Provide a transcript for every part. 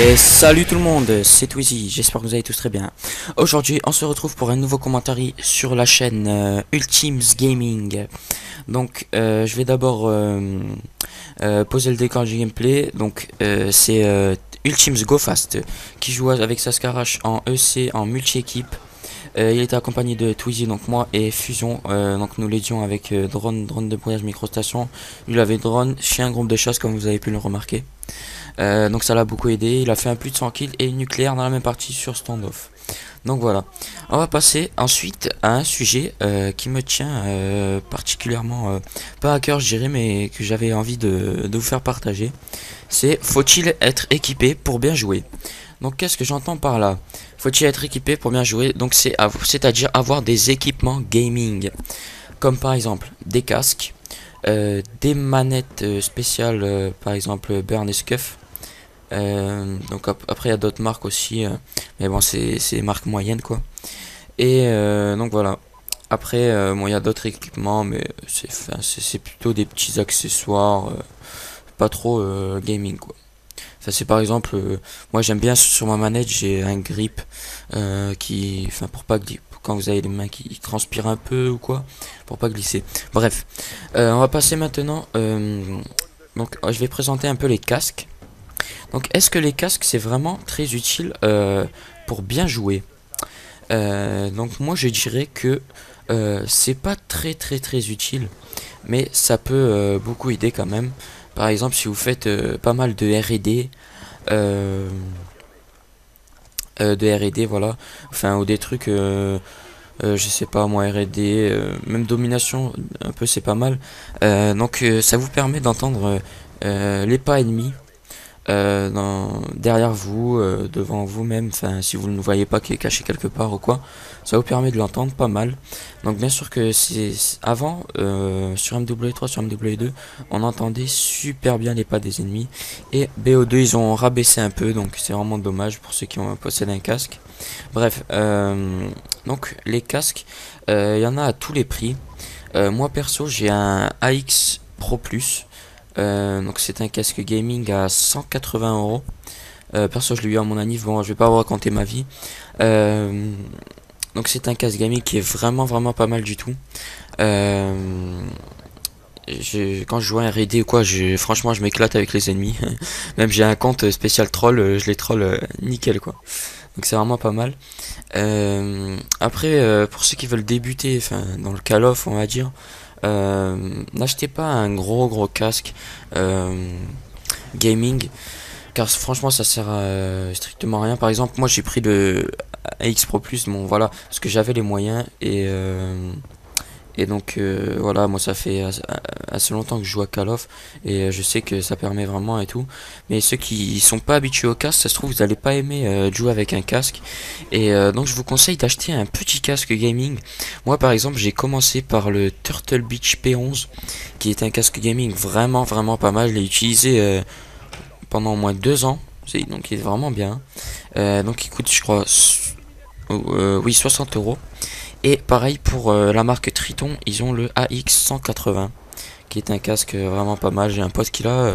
Et salut tout le monde, c'est Twizy, j'espère que vous allez tous très bien. Aujourd'hui, on se retrouve pour un nouveau commentaire sur la chaîne Ultimes Gaming. Donc, je vais d'abord poser le décor du gameplay. Donc, c'est Ultimes Go Fast qui joue avec Saskarash en EC en multi-équipe. Il était accompagné de Twizy, donc moi, et Fusion. Donc, nous l'aidions avec drone de brouillage microstation. Lui, il avait drone, chien, groupe de chasse, comme vous avez pu le remarquer. Donc ça l'a beaucoup aidé, il a fait un plus de 100 kills et nucléaire dans la même partie sur standoff. Donc voilà, on va passer ensuite à un sujet qui me tient particulièrement pas à cœur je dirais, mais que j'avais envie de vous faire partager. C'est faut-il être équipé pour bien jouer? Donc qu'est-ce que j'entends par là? Faut-il être équipé pour bien jouer? Donc c'est-à-dire avoir des équipements gaming, comme par exemple des casques, des manettes spéciales, par exemple Burn et Scuff. Donc après il y a d'autres marques aussi, mais bon c'est marques moyennes quoi. Et donc voilà. Après bon il y a d'autres équipements, mais c'est plutôt des petits accessoires, pas trop gaming quoi. Ça c'est par exemple, moi j'aime bien sur ma manette j'ai un grip qui, enfin pour pas que quand vous avez les mains qui transpirent un peu ou quoi, pour pas glisser. Bref, on va passer maintenant. Donc je vais présenter un peu les casques. Donc est-ce que les casques c'est vraiment très utile pour bien jouer? Donc moi je dirais que c'est pas très utile, mais ça peut beaucoup aider quand même. Par exemple si vous faites pas mal de R&D, voilà, enfin ou des trucs, je sais pas moi R&D, même domination un peu c'est pas mal. Donc ça vous permet d'entendre les pas ennemis derrière vous, devant vous-même, enfin si vous ne voyez pas qui est caché quelque part ou quoi, ça vous permet de l'entendre pas mal. Donc bien sûr que c'est avant sur MW3, sur MW2, on entendait super bien les pas des ennemis, et BO2 ils ont rabaissé un peu, donc c'est vraiment dommage pour ceux qui ont possédé un casque. Bref, donc les casques, il y en a à tous les prix. Moi perso j'ai un AX Pro Plus. Donc c'est un casque gaming à 180 €. Perso je l'ai eu à mon anniv, bon je vais pas vous raconter ma vie. Donc c'est un casque gaming qui est vraiment pas mal du tout. Quand je joue à un raid ou quoi, franchement je m'éclate avec les ennemis. Même j'ai un compte spécial troll, je les troll nickel quoi. Donc c'est vraiment pas mal. Après pour ceux qui veulent débuter, enfin dans le Call of on va dire, n'achetez pas un gros casque gaming, car franchement ça sert à strictement rien. Par exemple moi j'ai pris le AX Pro Plus, bon voilà, parce que j'avais les moyens, et donc voilà, moi ça fait assez longtemps que je joue à Call of, et je sais que ça permet vraiment et tout. Mais ceux qui sont pas habitués au casque, ça se trouve vous allez pas aimer jouer avec un casque. Et donc je vous conseille d'acheter un petit casque gaming. Moi par exemple j'ai commencé par le Turtle Beach P11, qui est un casque gaming vraiment pas mal. Je l'ai utilisé pendant au moins 2 ans, donc il est vraiment bien. Donc il coûte je crois oui 60 €. Et pareil pour la marque Triton, ils ont le AX180, qui est un casque vraiment pas mal. J'ai un pote qui l'a,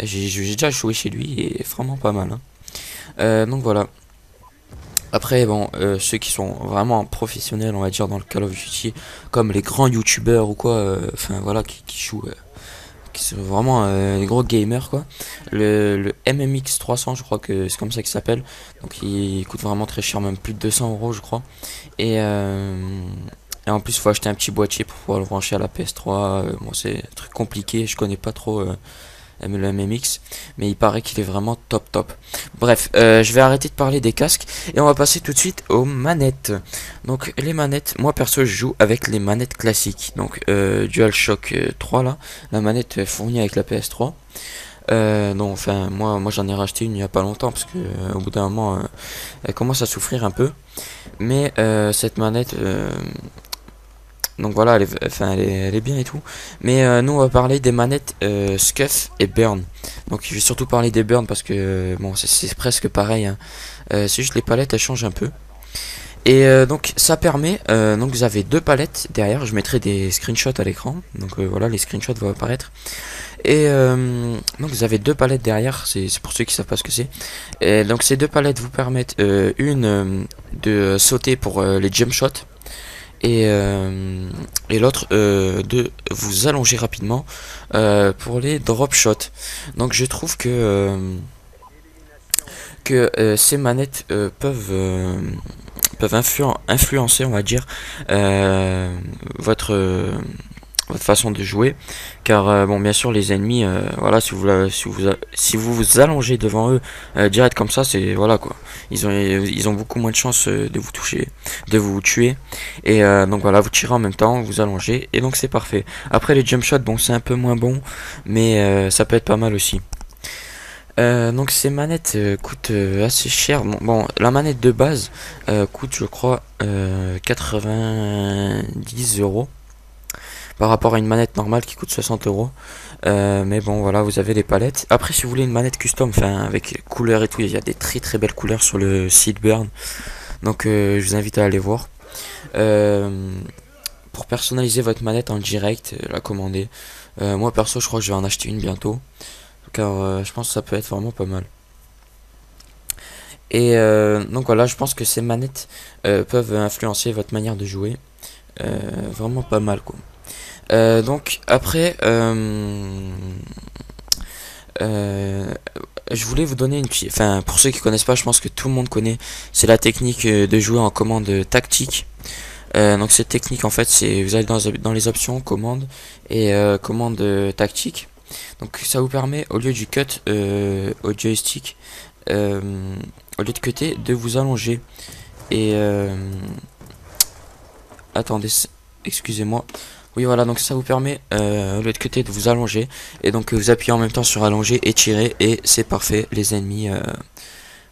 j'ai déjà joué chez lui et vraiment pas mal, hein. Donc voilà. Après bon, ceux qui sont vraiment professionnels on va dire dans le Call of Duty, comme les grands youtubeurs ou quoi, enfin voilà, qui jouent, qui sont vraiment des gros gamers quoi. Le MMX 300 je crois que c'est comme ça qu'il s'appelle. Donc il coûte vraiment très cher, même plus de 200 € je crois. Et en plus il faut acheter un petit boîtier pour pouvoir le brancher à la PS3. Bon c'est un truc compliqué, je connais pas trop le MMX, mais il paraît qu'il est vraiment top. Bref, je vais arrêter de parler des casques et on va passer tout de suite aux manettes. Donc les manettes, moi perso je joue avec les manettes classiques, donc DualShock 3 là, la manette fournie avec la PS3. Non, enfin moi j'en ai racheté une il y a pas longtemps parce que au bout d'un moment elle commence à souffrir un peu. Mais cette manette, donc voilà, elle est bien et tout. Mais nous on va parler des manettes Scuff et Burn. Donc je vais surtout parler des Burn parce que bon c'est presque pareil, hein. C'est juste les palettes elles changent un peu. Et donc ça permet, donc vous avez deux palettes derrière, je mettrai des screenshots à l'écran. Donc voilà, les screenshots vont apparaître. Et donc vous avez deux palettes derrière, c'est pour ceux qui savent pas ce que c'est. Et donc ces deux palettes vous permettent de sauter pour les jump shots et l'autre de vous allonger rapidement pour les drop shots. Donc je trouve que ces manettes peuvent influencer, on va dire, votre votre façon de jouer, car bon, bien sûr les ennemis, voilà, si vous vous allongez devant eux direct comme ça, c'est voilà quoi, ils ont beaucoup moins de chances de vous toucher, de vous tuer, et donc voilà, vous tirez en même temps, vous allongez, et donc c'est parfait. Après les jump shots, bon, c'est un peu moins bon, mais ça peut être pas mal aussi. Donc ces manettes coûtent assez cher. Bon, la manette de base coûte, je crois, 90 euros par rapport à une manette normale qui coûte 60 euros. Mais bon, voilà, vous avez les palettes. Après, si vous voulez une manette custom, enfin avec couleurs et tout, il y a des très très belles couleurs sur le site Burn. Donc je vous invite à aller voir. Pour personnaliser votre manette en direct, la commander. Moi perso, je crois que je vais en acheter une bientôt, car je pense que ça peut être vraiment pas mal. Et donc voilà, je pense que ces manettes peuvent influencer votre manière de jouer. Vraiment pas mal quoi. Donc après, je voulais vous donner une petite... Enfin, pour ceux qui connaissent pas, je pense que tout le monde connaît. C'est la technique de jouer en commande tactique. Donc cette technique, en fait, c'est vous allez dans les options, commande et commande tactique. Donc ça vous permet, au lieu du cut au joystick, au lieu de cutter, de vous allonger. Et attendez, excusez-moi. Oui, voilà, donc ça vous permet, au lieu de cutter, de vous allonger. Et donc vous appuyez en même temps sur allonger et tirer, et c'est parfait, les ennemis...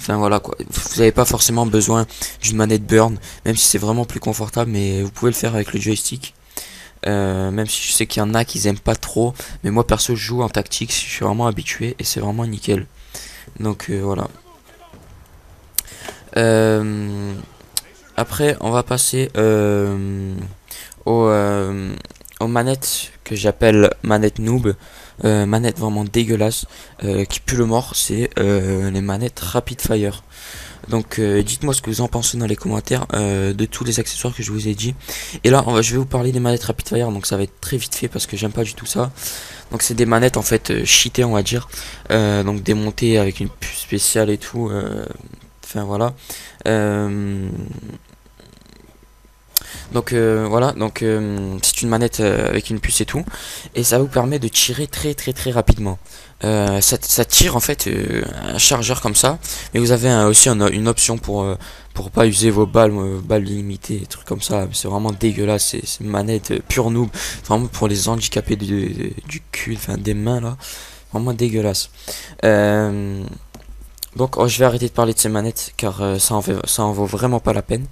Enfin voilà quoi, vous n'avez pas forcément besoin d'une manette Burn, même si c'est vraiment plus confortable, mais vous pouvez le faire avec le joystick. Même si je sais qu'il y en a qui aiment pas trop, mais moi perso je joue en tactique, je suis vraiment habitué et c'est vraiment nickel. Donc voilà. Après on va passer aux, aux manettes que j'appelle manettes noob. Manettes vraiment dégueulasses qui puent le mort, c'est les manettes Rapid Fire. Donc dites-moi ce que vous en pensez dans les commentaires de tous les accessoires que je vous ai dit. Et là je vais vous parler des manettes Rapid Fire, donc ça va être très vite fait parce que j'aime pas du tout ça. Donc c'est des manettes en fait cheatées, on va dire, donc démontées avec une puce spéciale et tout. Enfin voilà. Donc voilà, donc c'est une manette avec une puce et tout, et ça vous permet de tirer très très très rapidement. Ça tire en fait un chargeur comme ça, mais vous avez aussi une option pour pas user vos balles limitées, des trucs comme ça. C'est vraiment dégueulasse, c'est une manette pure noob, vraiment pour les handicapés du cul, enfin des mains là, vraiment dégueulasse. Donc je vais arrêter de parler de ces manettes car ça en vaut vraiment pas la peine.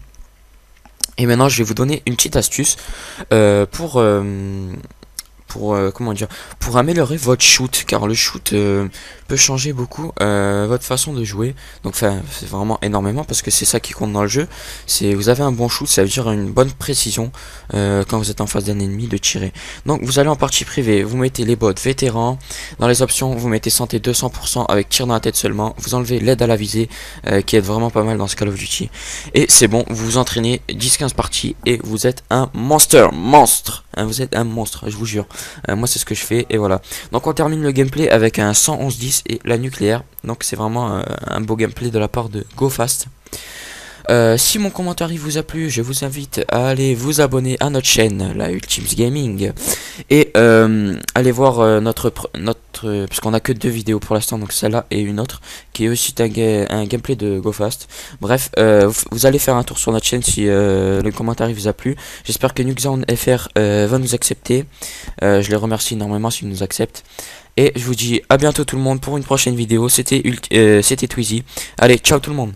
Et maintenant, je vais vous donner une petite astuce comment dire, pour améliorer votre shoot, car le shoot peut changer beaucoup votre façon de jouer. Donc enfin, c'est vraiment énormément parce que c'est ça qui compte dans le jeu. C'est vous avez un bon shoot, ça veut dire une bonne précision quand vous êtes en face d'un ennemi de tirer. Donc vous allez en partie privée, vous mettez les bots vétérans. Dans les options, vous mettez santé 200% avec tir dans la tête seulement. Vous enlevez l'aide à la visée qui est vraiment pas mal dans ce Call of Duty. Et c'est bon, vous vous entraînez 10-15 parties et vous êtes un monstre. Hein, vous êtes un monstre, je vous jure. Moi c'est ce que je fais et voilà. Donc on termine le gameplay avec un 111-10 et la nucléaire. Donc c'est vraiment un beau gameplay de la part de GoFast. Si mon commentaire vous a plu, je vous invite à aller vous abonner à notre chaîne, la Ultimes Gaming, et aller voir puisqu'on a que 2 vidéos pour l'instant, donc celle-là et une autre qui est aussi un gameplay de GoFast. Bref, vous allez faire un tour sur notre chaîne si le commentaire vous a plu. J'espère que NukeZoneFR va nous accepter. Je les remercie énormément s'ils nous acceptent. Et je vous dis à bientôt tout le monde pour une prochaine vidéo. C'était Twizy. Allez, ciao tout le monde.